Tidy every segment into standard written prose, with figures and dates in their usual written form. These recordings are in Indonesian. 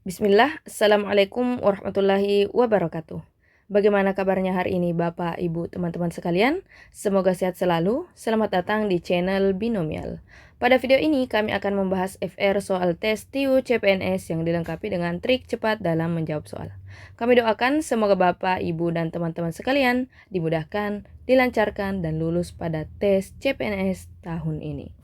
Bismillah, Assalamualaikum warahmatullahi wabarakatuh. Bagaimana kabarnya hari ini Bapak, Ibu, teman-teman sekalian? Semoga sehat selalu. Selamat datang di channel Binomial. Pada video ini kami akan membahas FR soal tes TIU CPNS yang dilengkapi dengan trik cepat dalam menjawab soal. Kami doakan semoga Bapak, Ibu, dan teman-teman sekalian dimudahkan, dilancarkan, dan lulus pada tes CPNS tahun ini.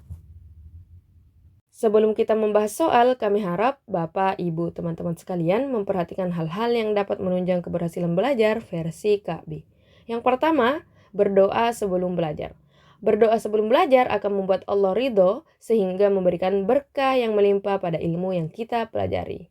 Sebelum kita membahas soal, kami harap Bapak, Ibu, teman-teman sekalian memperhatikan hal-hal yang dapat menunjang keberhasilan belajar versi Kak B. Yang pertama, berdoa sebelum belajar. Berdoa sebelum belajar akan membuat Allah ridho sehingga memberikan berkah yang melimpah pada ilmu yang kita pelajari.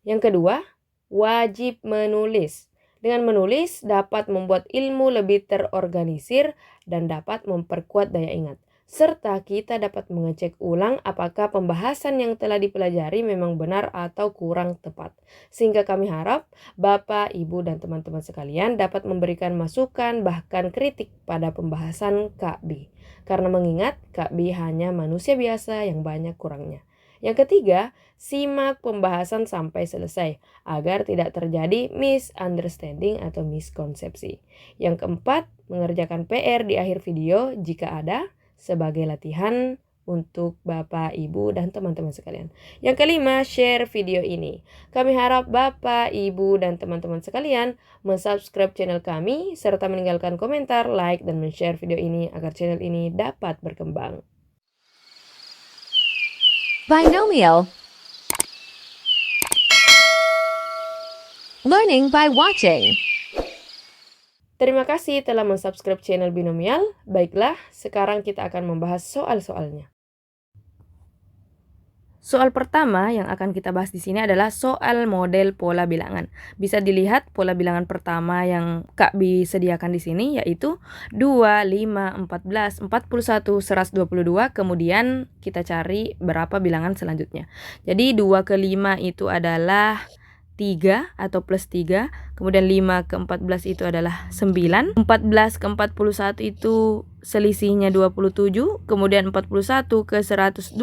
Yang kedua, wajib menulis. Dengan menulis dapat membuat ilmu lebih terorganisir dan dapat memperkuat daya ingat. Serta kita dapat mengecek ulang apakah pembahasan yang telah dipelajari memang benar atau kurang tepat. Sehingga kami harap Bapak, Ibu, dan teman-teman sekalian dapat memberikan masukan bahkan kritik pada pembahasan Kak B. Karena mengingat Kak B hanya manusia biasa yang banyak kurangnya. Yang ketiga, simak pembahasan sampai selesai agar tidak terjadi misunderstanding atau miskonsepsi. Yang keempat, mengerjakan PR di akhir video jika ada, sebagai latihan untuk Bapak, Ibu, dan teman-teman sekalian. Yang kelima, share video ini. Kami harap Bapak, Ibu, dan teman-teman sekalian mensubscribe channel kami, serta meninggalkan komentar, like, dan men-share video ini agar channel ini dapat berkembang. Binomial. Learning by watching. Terima kasih telah mensubscribe channel Binomial. Baiklah, sekarang kita akan membahas soal-soalnya. Soal pertama yang akan kita bahas di sini adalah soal model pola bilangan. Bisa dilihat pola bilangan pertama yang Kak B sediakan di sini yaitu 2, 5, 14, 41, 122. Kemudian kita cari berapa bilangan selanjutnya. Jadi 2 ke 5 itu adalah 3 atau plus 3, kemudian 5 ke 14 itu adalah 9, 14 ke 41 itu selisihnya 27, kemudian 41 ke 122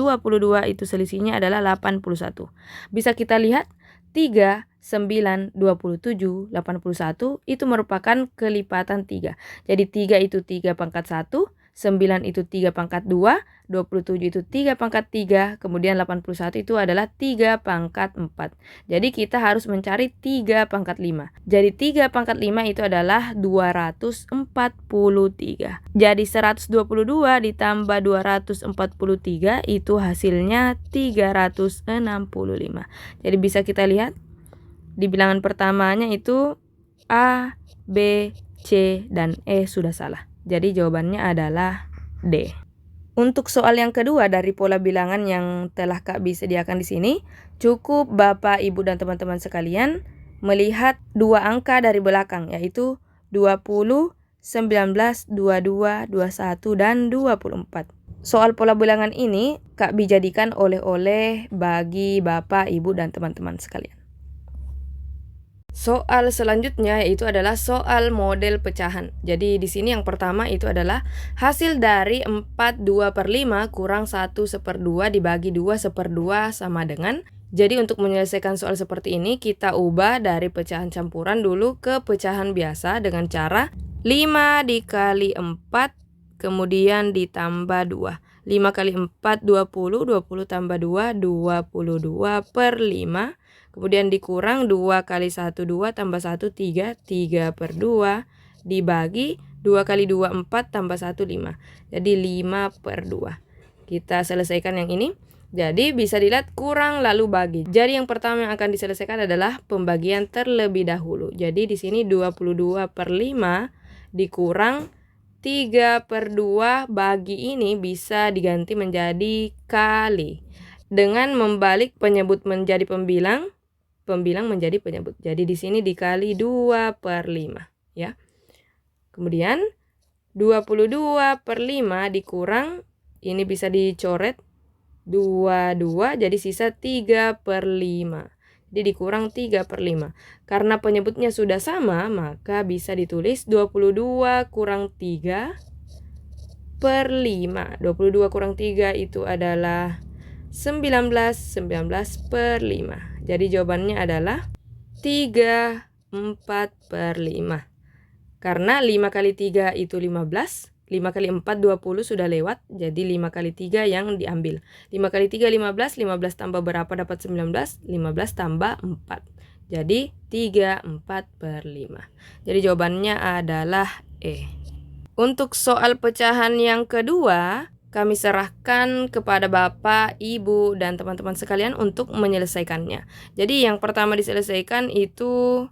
itu selisihnya adalah 81. Bisa kita lihat 3, 9, 27, 81 itu merupakan kelipatan 3. Jadi 3 itu 3 pangkat 1, 9 itu 3 pangkat 2, 27 itu 3 pangkat 3, kemudian 81 itu adalah 3 pangkat 4. Jadi kita harus mencari 3 pangkat 5. Jadi 3 pangkat 5 itu adalah 243. Jadi 122 ditambah 243 itu hasilnya 365. Jadi bisa kita lihat di bilangan pertamanya itu A, B, C, dan E sudah salah. Jadi jawabannya adalah D. Untuk soal yang kedua dari pola bilangan yang telah Kak B sediakan di sini, cukup Bapak, Ibu, dan teman-teman sekalian melihat dua angka dari belakang yaitu 20, 19, 22, 21, dan 24. Soal pola bilangan ini Kak B jadikan oleh-oleh bagi Bapak, Ibu, dan teman-teman sekalian. Soal selanjutnya yaitu adalah soal model pecahan. Jadi di sini yang pertama itu adalah hasil dari 4/2/5 kurang 1/2 dibagi 2/2 sama dengan. Jadi untuk menyelesaikan soal seperti ini kita ubah dari pecahan campuran dulu ke pecahan biasa dengan cara 5 dikali 4 kemudian ditambah 2. 5 kali 4 20, 20 tambah 2 22/5. Kemudian dikurang 2 kali 1 2 tambah 1 3, 3/2 dibagi 2 kali 2 4 tambah 1 5. Jadi 5/2. Kita selesaikan yang ini. Jadi bisa dilihat kurang lalu bagi. Jadi yang pertama yang akan diselesaikan adalah pembagian terlebih dahulu. Jadi di sini 22/5 dikurang 3/2 bagi ini bisa diganti menjadi kali. Dengan membalik penyebut menjadi pembilang menjadi penyebut. Jadi di sini dikali 2/5 ya. Kemudian 22/5 dikurang ini bisa dicoret 22 jadi sisa 3/5. Jadi dikurang 3/5. Karena penyebutnya sudah sama maka bisa ditulis 22 kurang 3/5. 22 kurang 3 itu adalah 19/5. Jadi jawabannya adalah 3/4/5. Karena 5 kali 3 itu 15, 5 kali 4 20 sudah lewat, jadi 5 kali 3 yang diambil. 5 kali 3 15, 15 tambah berapa dapat 19? 15 tambah 4. Jadi 3/4/5. Jadi jawabannya adalah E. Untuk soal pecahan yang kedua, kami serahkan kepada Bapak, Ibu, dan teman-teman sekalian untuk menyelesaikannya. Jadi yang pertama diselesaikan itu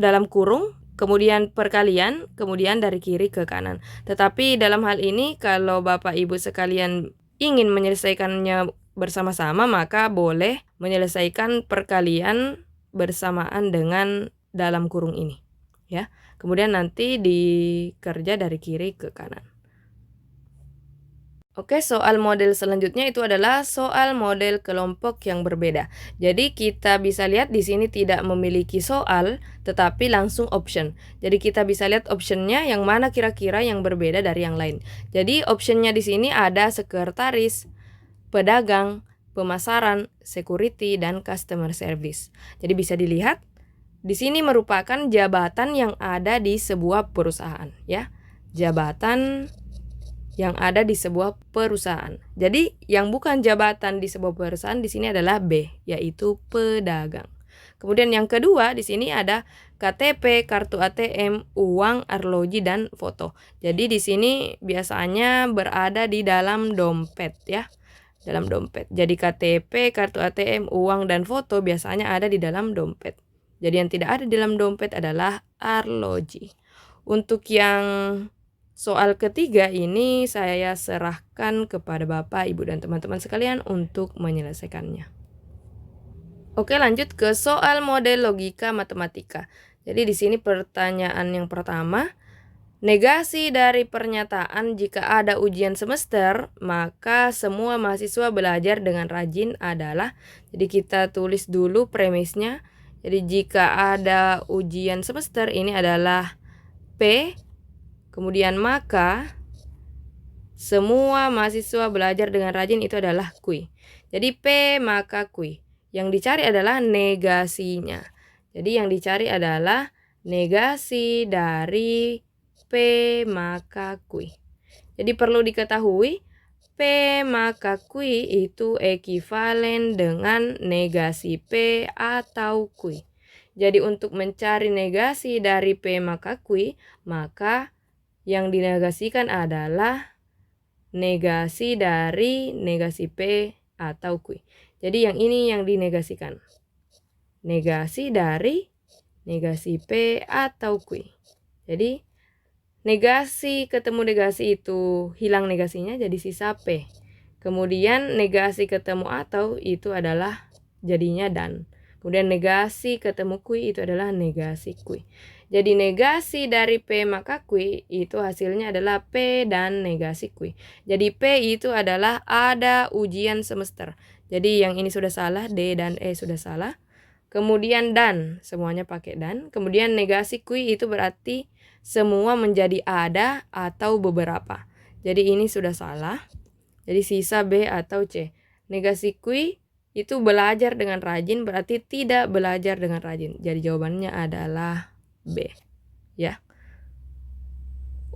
dalam kurung, kemudian perkalian, kemudian dari kiri ke kanan. Tetapi dalam hal ini kalau Bapak Ibu sekalian ingin menyelesaikannya bersama-sama, maka boleh menyelesaikan perkalian bersamaan dengan dalam kurung ini, ya. Kemudian nanti dikerja dari kiri ke kanan. Oke, soal model selanjutnya itu adalah soal model kelompok yang berbeda. Jadi kita bisa lihat di sini tidak memiliki soal, tetapi langsung option. Jadi kita bisa lihat optionnya yang mana kira-kira yang berbeda dari yang lain. Jadi optionnya di sini ada sekretaris, pedagang, pemasaran, security, dan customer service. Jadi bisa dilihat di sini merupakan jabatan yang ada di sebuah perusahaan, ya. Jabatan yang ada di sebuah perusahaan. Jadi yang bukan jabatan di sebuah perusahaan di sini adalah B, yaitu pedagang. Kemudian yang kedua di sini ada KTP, kartu ATM, uang, arloji, dan foto. Jadi di sini biasanya berada di dalam dompet, ya. Dalam dompet. Jadi KTP, kartu ATM, uang, dan foto biasanya ada di dalam dompet. Jadi yang tidak ada di dalam dompet adalah arloji. Untuk yang soal ketiga ini saya serahkan kepada Bapak, Ibu, dan teman-teman sekalian untuk menyelesaikannya. Oke, lanjut ke soal model logika matematika. Jadi di sini pertanyaan yang pertama, negasi dari pernyataan jika ada ujian semester, maka semua mahasiswa belajar dengan rajin adalah, jadi kita tulis dulu premisnya. Jadi jika ada ujian semester ini adalah P, kemudian maka semua mahasiswa belajar dengan rajin itu adalah Q. Jadi P maka Q. Yang dicari adalah negasinya. Jadi yang dicari adalah negasi dari P maka Q. Jadi perlu diketahui P maka Q itu ekivalen dengan negasi P atau Q. Jadi untuk mencari negasi dari P maka Q, maka yang dinegasikan adalah negasi dari negasi P atau Q. Jadi yang ini yang dinegasikan. Negasi dari negasi P atau Q. Jadi negasi ketemu negasi itu hilang negasinya jadi sisa P. Kemudian negasi ketemu atau itu adalah jadinya dan. Kemudian negasi ketemu Q itu adalah negasi Q. Jadi negasi dari P maka Q itu hasilnya adalah P dan negasi Q. Jadi P itu adalah ada ujian semester. Jadi yang ini sudah salah, D dan E sudah salah. Kemudian dan, semuanya pakai dan. Kemudian negasi Q itu berarti semua menjadi ada atau beberapa. Jadi ini sudah salah. Jadi sisa B atau C. Negasi Q itu belajar dengan rajin berarti tidak belajar dengan rajin. Jadi jawabannya adalah B. Ya.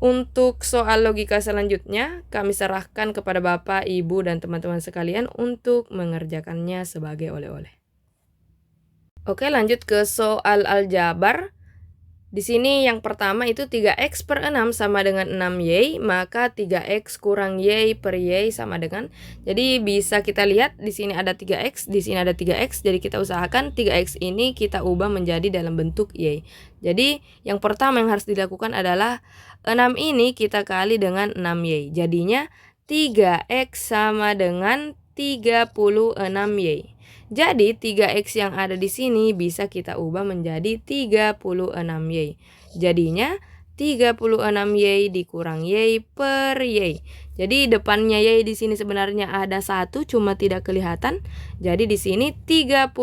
Untuk soal logika selanjutnya, kami serahkan kepada Bapak, Ibu, dan teman-teman sekalian untuk mengerjakannya sebagai oleh-oleh. Oke, lanjut ke soal aljabar. Di sini yang pertama itu 3x per 6 sama dengan 6y, maka 3x kurang y per y sama dengan, jadi bisa kita lihat di sini ada 3x, di sini ada 3x, jadi kita usahakan 3x ini kita ubah menjadi dalam bentuk y. Jadi yang pertama yang harus dilakukan adalah 6 ini kita kali dengan 6y, jadinya 3x sama dengan 36y. Jadi 3x yang ada di sini bisa kita ubah menjadi 36y. Jadinya 36y dikurang y per y. Jadi depannya y di sini sebenarnya ada 1 cuma tidak kelihatan. Jadi di sini 36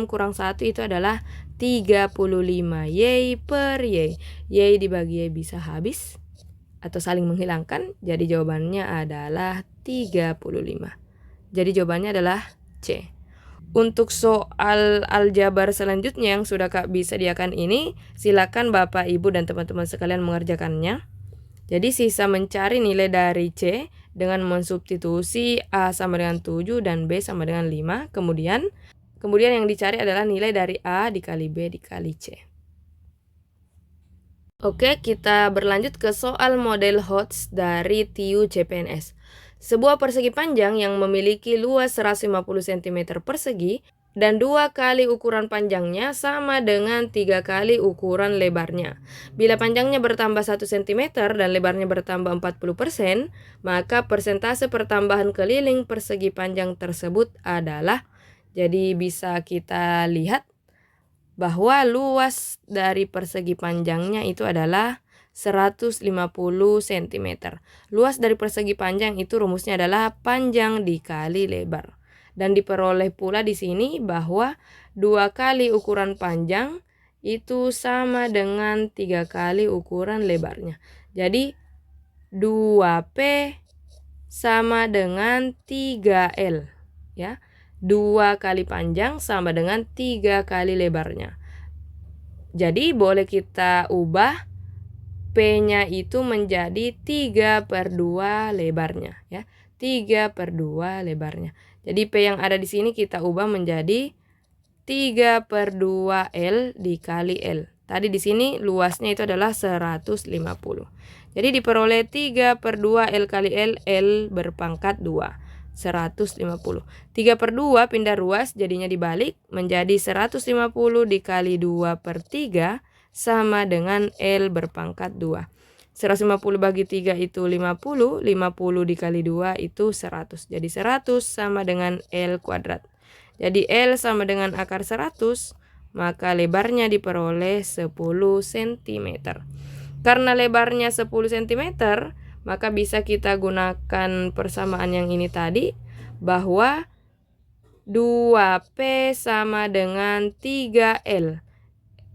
kurang 1 itu adalah 35y per y. Y dibagi y bisa habis atau saling menghilangkan. Jadi jawabannya adalah 35. Jadi jawabannya adalah C. Untuk soal aljabar selanjutnya yang sudah Kak bisa sediakan ini, silakan Bapak, Ibu, dan teman-teman sekalian mengerjakannya. Jadi sisa mencari nilai dari C dengan mensubstitusi A sama dengan 7 dan B sama dengan 5. Kemudian yang dicari adalah nilai dari A dikali B dikali C. Oke, kita berlanjut ke soal model HOTS dari TIU CPNS. Sebuah persegi panjang yang memiliki luas 150 cm persegi dan 2 kali ukuran panjangnya sama dengan 3 kali ukuran lebarnya. Bila panjangnya bertambah 1 cm dan lebarnya bertambah 40%, maka persentase pertambahan keliling persegi panjang tersebut adalah, jadi bisa kita lihat bahwa luas dari persegi panjangnya itu adalah 150 cm. Luas dari persegi panjang itu rumusnya adalah panjang dikali lebar. Dan diperoleh pula di sini bahwa 2 kali ukuran panjang itu sama dengan 3 kali ukuran lebarnya. Jadi 2P sama dengan 3L, ya. 2 kali panjang sama dengan 3 kali lebarnya. Jadi boleh kita ubah P-nya itu menjadi 3/2 lebarnya, ya. 3/2 lebarnya. Jadi P yang ada di sini kita ubah menjadi 3/2 L dikali L. Tadi di sini luasnya itu adalah 150. Jadi diperoleh 3/2 L kali L, L berpangkat 2. 150. 3/2 pindah ruas jadinya dibalik menjadi 150 dikali 2/3 sama dengan L berpangkat 2. 150 bagi 3 itu 50, 50 dikali 2 itu 100. Jadi 100 sama dengan L kuadrat. Jadi L sama dengan akar 100, maka lebarnya diperoleh 10 cm. Karena lebarnya 10 cm, maka bisa kita gunakan persamaan yang ini tadi, bahwa 2P sama dengan 3L.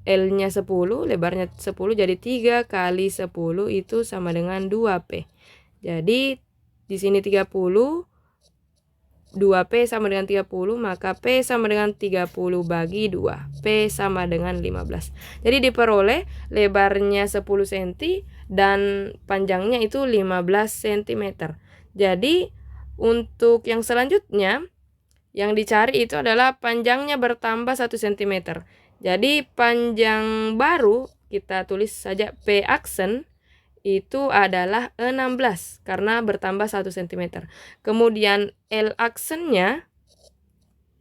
L-nya 10, lebarnya 10, jadi 3 kali 10 itu sama dengan 2P. Jadi di sini 30, 2P sama dengan 30, maka P sama dengan 30 bagi 2. P sama dengan 15. Jadi diperoleh lebarnya 10 cm dan panjangnya itu 15 cm. Jadi untuk yang selanjutnya yang dicari itu adalah panjangnya bertambah 1 cm. Jadi panjang baru kita tulis saja P aksen itu adalah 16 karena bertambah 1 cm. Kemudian L aksennya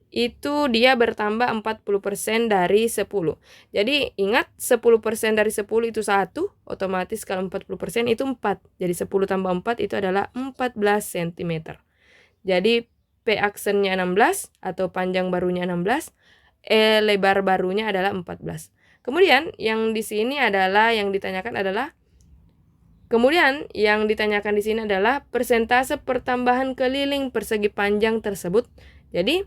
itu dia bertambah 40% dari 10. Jadi ingat 10% dari 10 itu 1, otomatis kalau 40% itu 4. Jadi 10 tambah 4 itu adalah 14 cm. Jadi P aksennya 16 atau panjang barunya 16, lebar barunya adalah 14. Kemudian yang di sini adalah yang ditanyakan adalah persentase pertambahan keliling persegi panjang tersebut. Jadi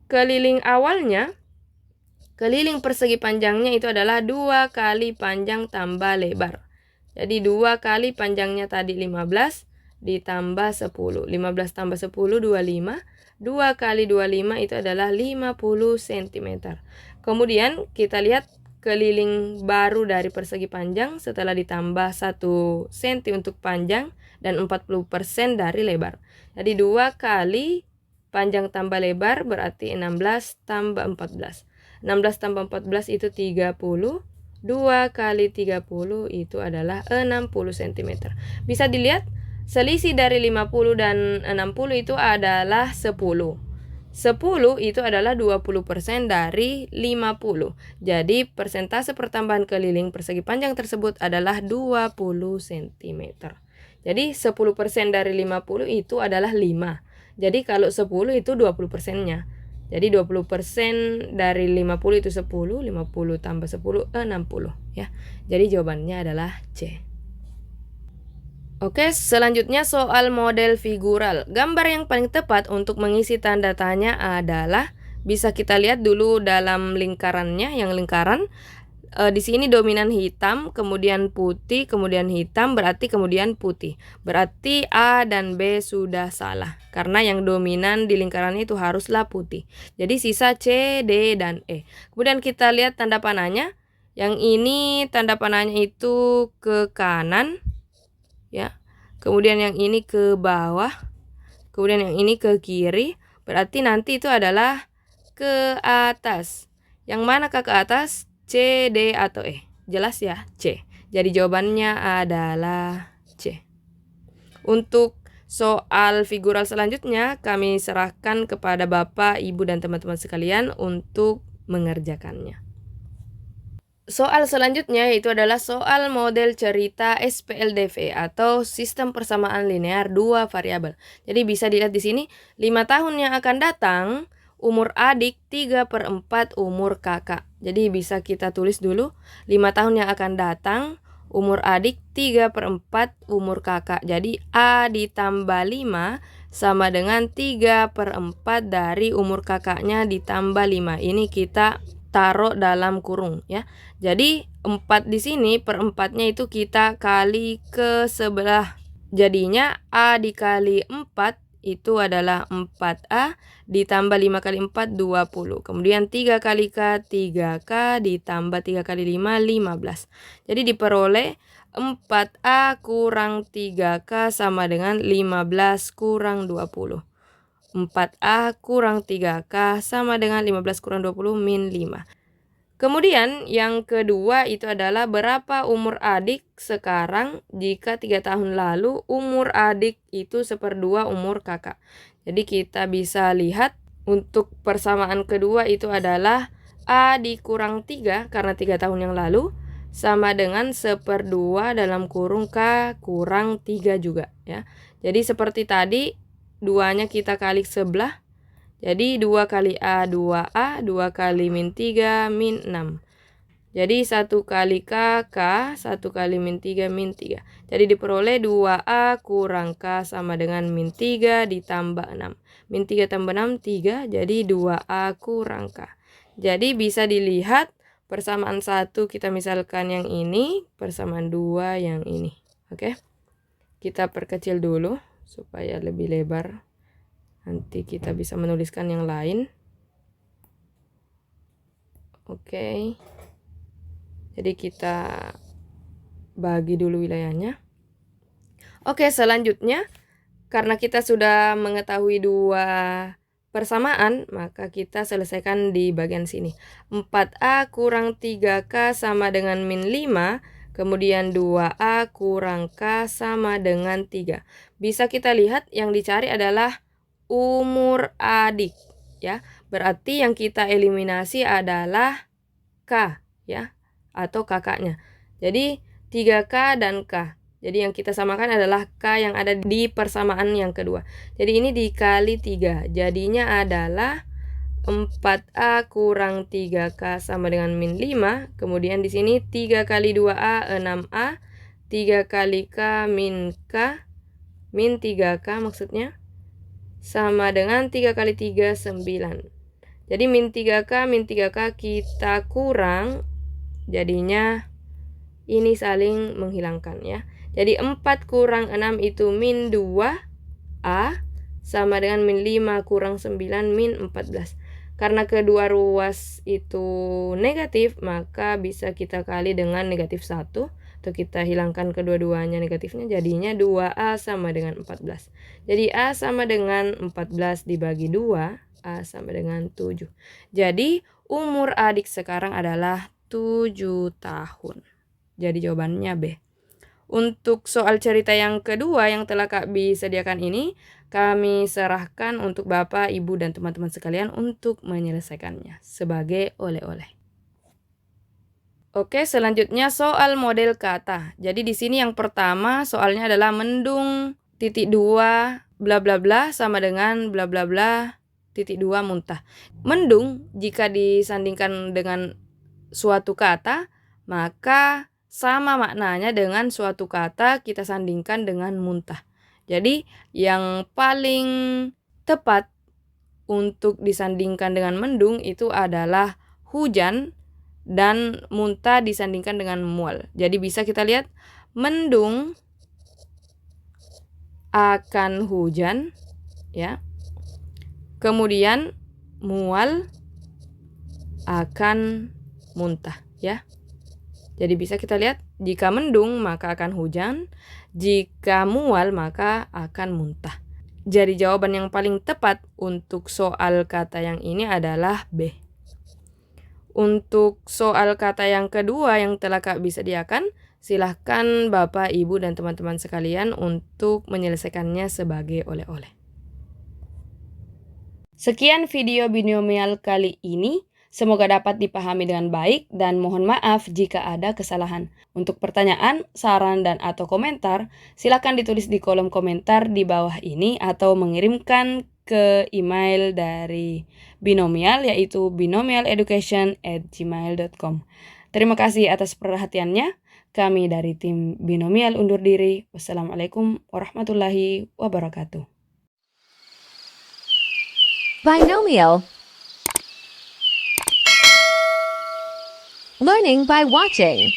keliling awalnya, keliling persegi panjangnya itu adalah 2 kali panjang tambah lebar. Jadi 2 kali panjangnya tadi 15 ditambah 10. 15 tambah 10, 25. 2 kali 25 itu adalah 50 cm. Kemudian kita lihat keliling baru dari persegi panjang setelah ditambah 1 cm untuk panjang dan 40% dari lebar. Jadi 2 kali panjang tambah lebar berarti 16 tambah 14. 16 tambah 14 itu 30. 2 kali 30 itu adalah 60 cm. Bisa dilihat selisih dari 50 dan 60 itu adalah 10. 10 itu adalah 20% dari 50. Jadi persentase pertambahan keliling persegi panjang tersebut adalah 20 cm. Jadi 10% dari 50 itu adalah 5. Jadi kalau 10 itu 20%-nya. Jadi 20% dari 50 itu 10, 50 tambah 10, 60. Ya. Jadi jawabannya adalah C. Oke, selanjutnya soal model figural. Gambar yang paling tepat untuk mengisi tanda tanya adalah, bisa kita lihat dulu dalam lingkarannya, yang lingkaran di sini dominan hitam, kemudian putih, kemudian hitam, berarti kemudian putih. Berarti A dan B sudah salah, karena yang dominan di lingkaran itu haruslah putih. Jadi sisa C, D, dan E. Kemudian kita lihat tanda panahnya. Yang ini tanda panahnya itu ke kanan, ya. Kemudian yang ini ke bawah, kemudian yang ini ke kiri. Berarti nanti itu adalah ke atas. Yang manakah ke atas? C, D, atau E? Jelas ya, C. Jadi jawabannya adalah C. Untuk soal figural selanjutnya, kami serahkan kepada Bapak, Ibu, dan teman-teman sekalian untuk mengerjakannya. Soal selanjutnya yaitu adalah soal model cerita SPLDV atau sistem persamaan linear dua variabel. Jadi bisa dilihat di sini, 5 tahun yang akan datang, umur adik 3/4 umur kakak. Jadi bisa kita tulis dulu, 5 tahun yang akan datang, umur adik 3/4 umur kakak. Jadi A ditambah 5 sama dengan 3/4 dari umur kakaknya ditambah 5. Ini kita taruh dalam kurung ya. Jadi 4 di sini per 4-nya itu kita kali ke sebelah. Jadinya A dikali 4 itu adalah 4A ditambah 5 kali 4 20. Kemudian 3 kali K 3K ditambah 3 kali 5 15. Jadi diperoleh 4A kurang 3K sama dengan 15 kurang 20. 4A kurang 3K sama dengan 15 kurang 20 min 5. Kemudian yang kedua itu adalah berapa umur adik sekarang jika 3 tahun lalu umur adik itu 1/2 umur kakak. Jadi kita bisa lihat untuk persamaan kedua itu adalah A dikurang 3 karena 3 tahun yang lalu sama dengan 1/2 dalam kurung K kurang 3 juga ya. Jadi seperti tadi, 2-nya kita kali sebelah. Jadi 2 kali A 2A, 2 kali min 3 min 6. Jadi 1 kali K, 1 kali min 3 min 3. Jadi diperoleh 2A kurang K sama dengan min 3 ditambah 6. Min 3 tambah 6, 3. Jadi 2A kurang K. Jadi bisa dilihat persamaan 1 kita misalkan yang ini, persamaan 2 yang ini. Oke. Kita perkecil dulu supaya lebih lebar. Nanti kita bisa menuliskan yang lain. Oke. Jadi kita bagi dulu wilayahnya. Oke, selanjutnya karena kita sudah mengetahui 2 persamaan, maka kita selesaikan di bagian sini. 4A kurang 3K sama dengan min 5. Kemudian 2A kurang K sama dengan 3. Bisa kita lihat yang dicari adalah umur adik ya. Berarti yang kita eliminasi adalah K ya atau kakaknya. Jadi 3K dan K. Jadi yang kita samakan adalah K yang ada di persamaan yang kedua. Jadi ini dikali 3. Jadinya adalah 4A kurang 3K sama dengan min 5. Kemudian di sini 3 kali 2A 6A. 3 kali K min K. Min 3K maksudnya. Sama dengan 3 kali 3 9. Jadi min 3K min 3K kita kurang. Jadinya ini saling menghilangkan ya. Jadi 4 kurang 6 itu min 2A. Sama dengan min 5 kurang 9 min 14. Karena kedua ruas itu negatif, maka bisa kita kali dengan negatif 1. Atau kita hilangkan kedua-duanya negatifnya, jadinya 2A sama dengan 14. Jadi A sama dengan 14 dibagi 2, A sama dengan 7. Jadi umur adik sekarang adalah 7 tahun. Jadi jawabannya B. Untuk soal cerita yang kedua yang telah Kak Bi sediakan ini, kami serahkan untuk Bapak, Ibu, dan teman-teman sekalian untuk menyelesaikannya sebagai oleh-oleh. Oke, selanjutnya soal model kata. Jadi di sini yang pertama soalnya adalah mendung titik 2 bla bla bla sama dengan bla bla bla titik 2 muntah. Mendung jika disandingkan dengan suatu kata, maka sama maknanya dengan suatu kata kita sandingkan dengan muntah. Jadi yang paling tepat untuk disandingkan dengan mendung itu adalah hujan dan muntah disandingkan dengan mual. Jadi bisa kita lihat mendung akan hujan, ya. Kemudian mual akan muntah, ya. Jadi bisa kita lihat jika mendung maka akan hujan, jika mual maka akan muntah. Jadi jawaban yang paling tepat untuk soal kata yang ini adalah B. Untuk soal kata yang kedua yang telah Kak B sediakan, silahkan Bapak, Ibu, dan teman-teman sekalian untuk menyelesaikannya sebagai oleh-oleh. Sekian video binomial kali ini. Semoga dapat dipahami dengan baik dan mohon maaf jika ada kesalahan. Untuk pertanyaan, saran, dan atau komentar, silakan ditulis di kolom komentar di bawah ini atau mengirimkan ke email dari binomial yaitu binomialeducation@gmail.com. Terima kasih atas perhatiannya. Kami dari tim Binomial undur diri. Wassalamualaikum warahmatullahi wabarakatuh. Binomial. Learning by watching.